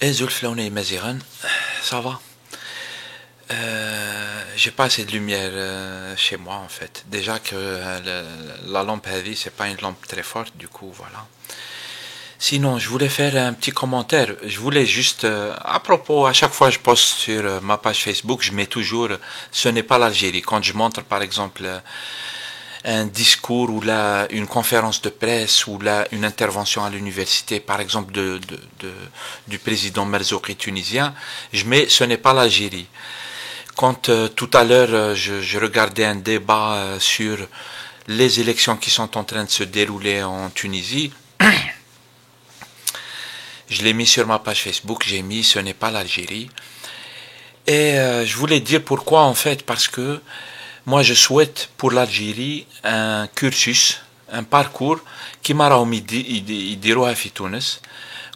Et Zulflaouni Maziran, ça va. J'ai pas assez de lumière chez moi en fait. Déjà que la lampe heavy c'est pas une lampe très forte, du coup voilà. Sinon, je voulais faire un petit commentaire. Je voulais juste, à propos, à chaque fois que je poste sur ma page Facebook, je mets toujours, ce n'est pas l'Algérie. Quand je montre par exemple un discours ou là une conférence de presse ou là une intervention à l'université, par exemple du président Merzouki tunisien, je mets ce n'est pas l'Algérie. Quand tout à l'heure je regardais un débat sur les élections qui sont en train de se dérouler en Tunisie, je l'ai mis sur ma page Facebook, j'ai mis ce n'est pas l'Algérie. Et je voulais dire pourquoi en fait, parce que moi je souhaite pour l'Algérie un cursus, un parcours qui m'a remis à Tunis,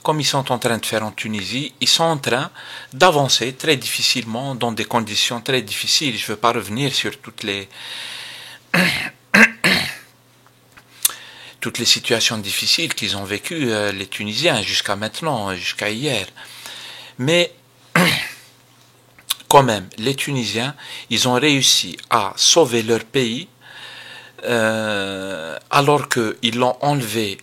comme ils sont en train de faire en Tunisie, ils sont en train d'avancer très difficilement dans des conditions très difficiles. Je ne veux pas revenir sur toutes les situations difficiles qu'ils ont vécues, les Tunisiens, jusqu'à maintenant, jusqu'à hier. Mais quand même, les Tunisiens, ils ont réussi à sauver leur pays alors qu'ils l'ont enlevé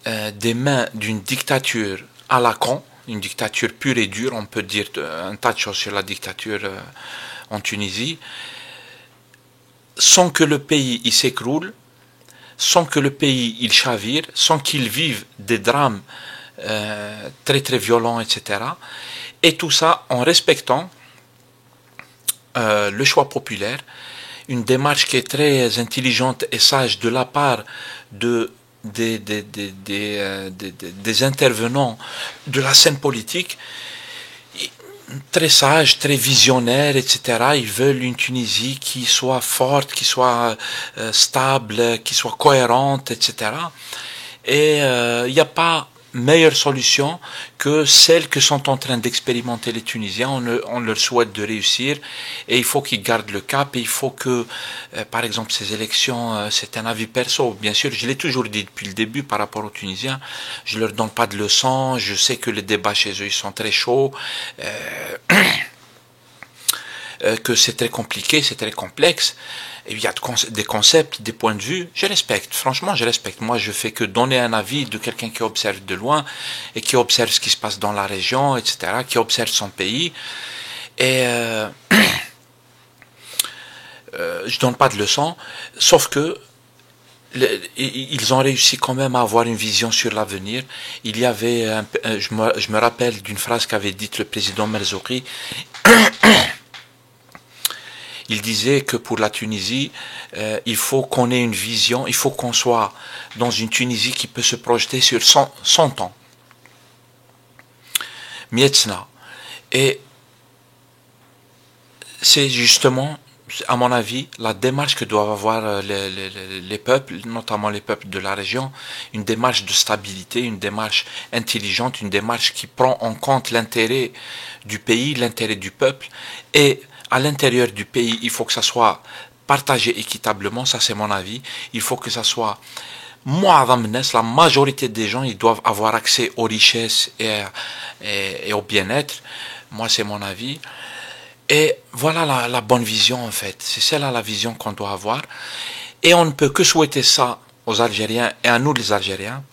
des mains d'une dictature à la con, une dictature pure et dure, on peut dire un tas de choses sur la dictature en Tunisie, sans que le pays il s'écroule, sans que le pays il chavire, sans qu'il vive des drames très très violents, etc. Et tout ça en respectant le choix populaire, une démarche qui est très intelligente et sage de la part de des intervenants de la scène politique, très sages, très visionnaires, etc. Ils veulent une Tunisie qui soit forte, qui soit stable, qui soit cohérente, etc. Et il n'y a pas meilleure solution que celle que sont en train d'expérimenter les Tunisiens. On leur souhaite de réussir et il faut qu'ils gardent le cap et il faut que, par exemple, ces élections, c'est un avis perso. Bien sûr, je l'ai toujours dit depuis le début par rapport aux Tunisiens, je leur donne pas de leçons, je sais que les débats chez eux ils sont très chauds, que c'est très compliqué, c'est très complexe. Et il y a des concepts, des points de vue, je respecte, franchement je respecte. Moi je fais que donner un avis de quelqu'un qui observe de loin et qui observe ce qui se passe dans la région, etc., qui observe son pays. Et je donne pas de leçons, sauf que ils ont réussi quand même à avoir une vision sur l'avenir. Il y avait, je me rappelle d'une phrase qu'avait dite le président Merzouki. Il disait que pour la Tunisie, il faut qu'on ait une vision, il faut qu'on soit dans une Tunisie qui peut se projeter sur 100 ans. Mietzna. Et c'est justement, à mon avis, la démarche que doivent avoir les peuples, notamment les peuples de la région, une démarche de stabilité, une démarche intelligente, une démarche qui prend en compte l'intérêt du pays, l'intérêt du peuple, et à l'intérieur du pays, il faut que ça soit partagé équitablement, ça c'est mon avis. Il faut que ça soit la majorité des gens, ils doivent avoir accès aux richesses et au bien-être. Moi c'est mon avis. Et voilà la bonne vision en fait. C'est celle-là la vision qu'on doit avoir. Et on ne peut que souhaiter ça aux Algériens et à nous les Algériens,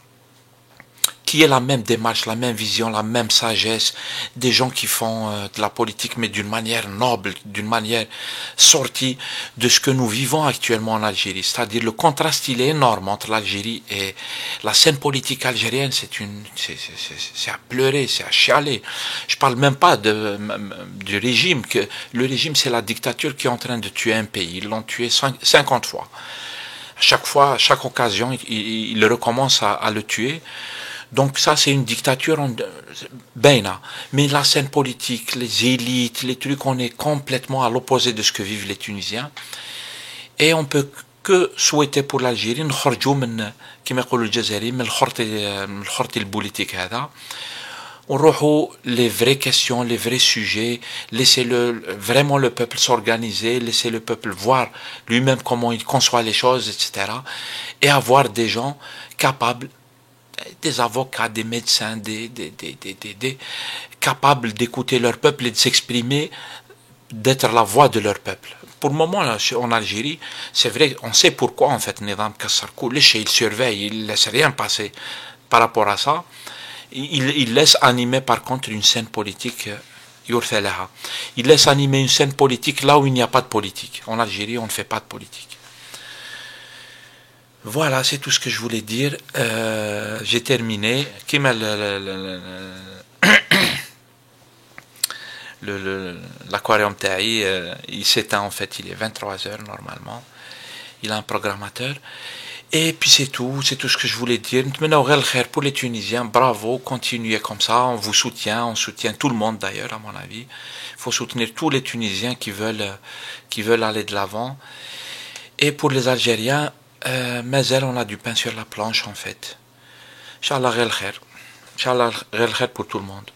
qui est la même démarche, la même vision, la même sagesse, des gens qui font de la politique, mais d'une manière noble, d'une manière sortie de ce que nous vivons actuellement en Algérie. C'est-à-dire le contraste, il est énorme entre l'Algérie et la scène politique algérienne. C'est à pleurer, c'est à chialer. Je parle même pas du régime. Le régime, c'est la dictature qui est en train de tuer un pays. Ils l'ont tué 50 fois. Chaque fois, à chaque occasion, il recommence à le tuer. Donc ça, c'est une dictature Beina. Mais la scène politique, les élites, les trucs, on est complètement à l'opposé de ce que vivent les Tunisiens. Et on peut que souhaiter pour l'Algérie نخرجوا من كما يقولوا الجزائريين من الخرط البوليتيك هذا ونروحوا les vraies questions, les vrais sujets, laisser vraiment le peuple s'organiser, laisser le peuple voir lui-même comment il conçoit les choses, etc. Et avoir des gens capables des avocats, des médecins, capables d'écouter leur peuple et de s'exprimer, d'être la voix de leur peuple. Pour le moment, là, en Algérie, c'est vrai, on sait pourquoi, en fait, Nidam Kassarkou, il surveille, il ne laisse rien passer par rapport à ça. Il laisse animer, par contre, une scène politique. Il laisse animer une scène politique là où il n'y a pas de politique. En Algérie, on ne fait pas de politique. Voilà, c'est tout ce que je voulais dire. J'ai terminé. L'aquarium TAI, il s'éteint en fait, il est 23h normalement. Il a un programmateur. Et puis c'est tout ce que je voulais dire. Maintenant, pour les Tunisiens, bravo, continuez comme ça, on vous soutient, on soutient tout le monde d'ailleurs, à mon avis. Il faut soutenir tous les Tunisiens qui veulent aller de l'avant. Et pour les Algériens, mais on a du pain sur la planche en fait. Inch'Allah, Inch'Allah, pour tout le monde.